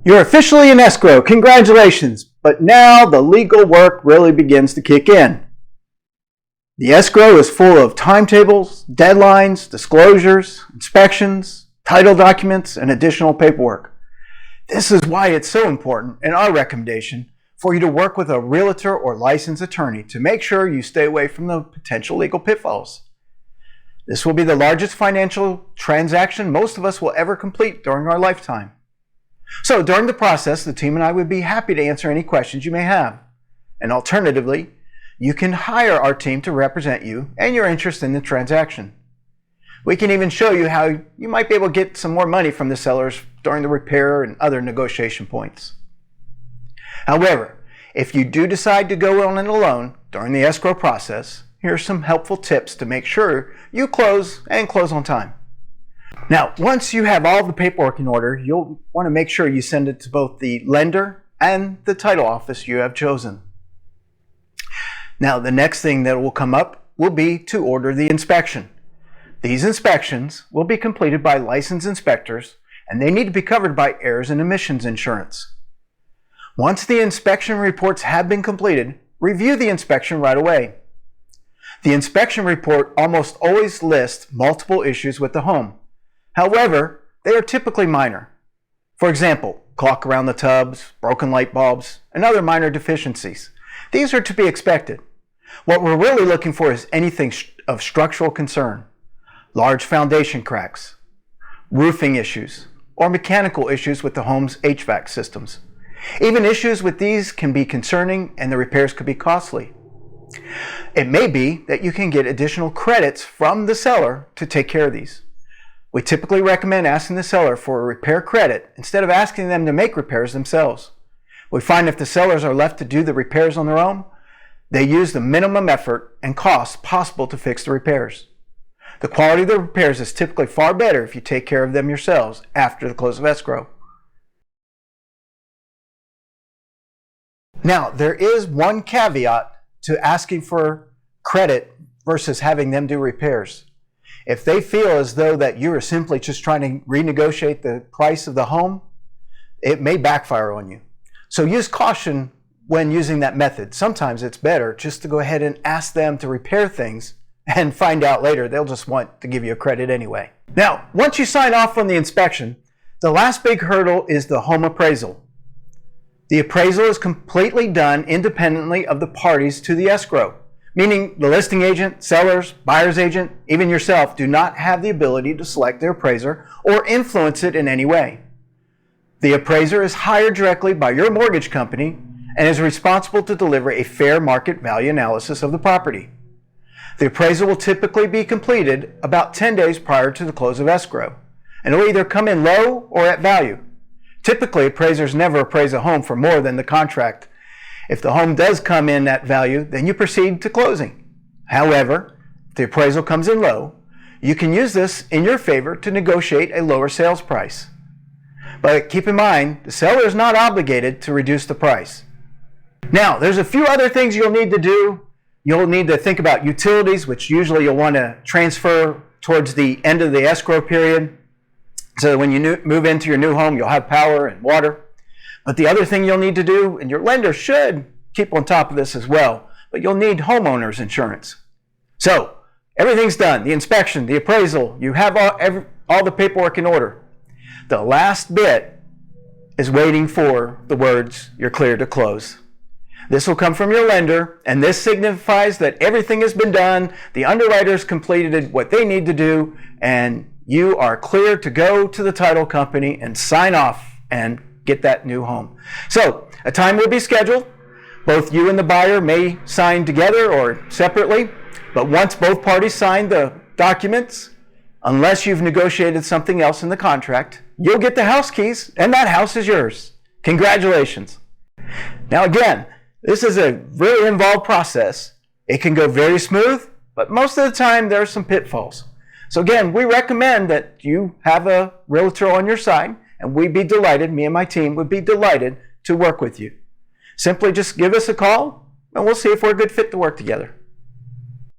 You're officially in escrow. Congratulations. But now the legal work really begins to kick in. The escrow is full of timetables, deadlines, disclosures, inspections, title documents, and additional paperwork. This is why it's so important, in our recommendation, for you to work with a realtor or licensed attorney to make sure you stay away from the potential legal pitfalls. This will be the largest financial transaction most of us will ever complete during our lifetime. So during the process, the team and I would be happy to answer any questions you may have. And alternatively, you can hire our team to represent you and your interest in the transaction. We can even show you how you might be able to get some more money from the sellers during the repair and other negotiation points. However, if you do decide to go on it alone during the escrow process, here are some helpful tips to make sure you close and close on time. Now, once you have all the paperwork in order, you'll want to make sure you send it to both the lender and the title office you have chosen. Now, the next thing that will come up will be to order the inspection. These inspections will be completed by licensed inspectors, and they need to be covered by errors and omissions insurance. Once the inspection reports have been completed, review the inspection right away. The inspection report almost always lists multiple issues with the home. However, they are typically minor. For example, caulk around the tubs, broken light bulbs, and other minor deficiencies. These are to be expected. What we're really looking for is anything of structural concern. Large foundation cracks, roofing issues, or mechanical issues with the home's HVAC systems. Even issues with these can be concerning and the repairs could be costly. It may be that you can get additional credits from the seller to take care of these. We typically recommend asking the seller for a repair credit instead of asking them to make repairs themselves. We find if the sellers are left to do the repairs on their own, they use the minimum effort and cost possible to fix the repairs. The quality of the repairs is typically far better if you take care of them yourselves after the close of escrow. Now, there is one caveat to asking for credit versus having them do repairs. If they feel as though that you are simply just trying to renegotiate the price of the home, it may backfire on you. So use caution when using that method. Sometimes it's better just to go ahead and ask them to repair things and find out later they'll just want to give you a credit anyway. Now, once you sign off on the inspection, the last big hurdle is the home appraisal. The appraisal is completely done independently of the parties to the escrow, meaning the listing agent, sellers, buyer's agent, even yourself do not have the ability to select their appraiser or influence it in any way. The appraiser is hired directly by your mortgage company and is responsible to deliver a fair market value analysis of the property. The appraisal will typically be completed about 10 days prior to the close of escrow, and it will either come in low or at value. Typically, appraisers never appraise a home for more than the contract. If the home does come in at value, then you proceed to closing. However, if the appraisal comes in low, you can use this in your favor to negotiate a lower sales price. But keep in mind, the seller is not obligated to reduce the price. Now, there's a few other things you'll need to do. You'll need to think about utilities, which usually you'll want to transfer towards the end of the escrow period. So that when you move into your new home, you'll have power and water. But the other thing you'll need to do, and your lender should keep on top of this as well, but you'll need homeowners insurance. So everything's done, the inspection, the appraisal, you have all the paperwork in order. The last bit is waiting for the words, "You're clear to close." This will come from your lender, and this signifies that everything has been done, the underwriters completed what they need to do, and you are clear to go to the title company and sign off and get that new home. So a time will be scheduled. Both you and the buyer may sign together or separately, but once both parties sign the documents, unless you've negotiated something else in the contract, you'll get the house keys and that house is yours. Congratulations. Now again, this is a really involved process. It can go very smooth, but most of the time there are some pitfalls. So again, we recommend that you have a realtor on your side, and we'd be delighted, me and my team would be delighted to work with you. Simply just give us a call, and we'll see if we're a good fit to work together.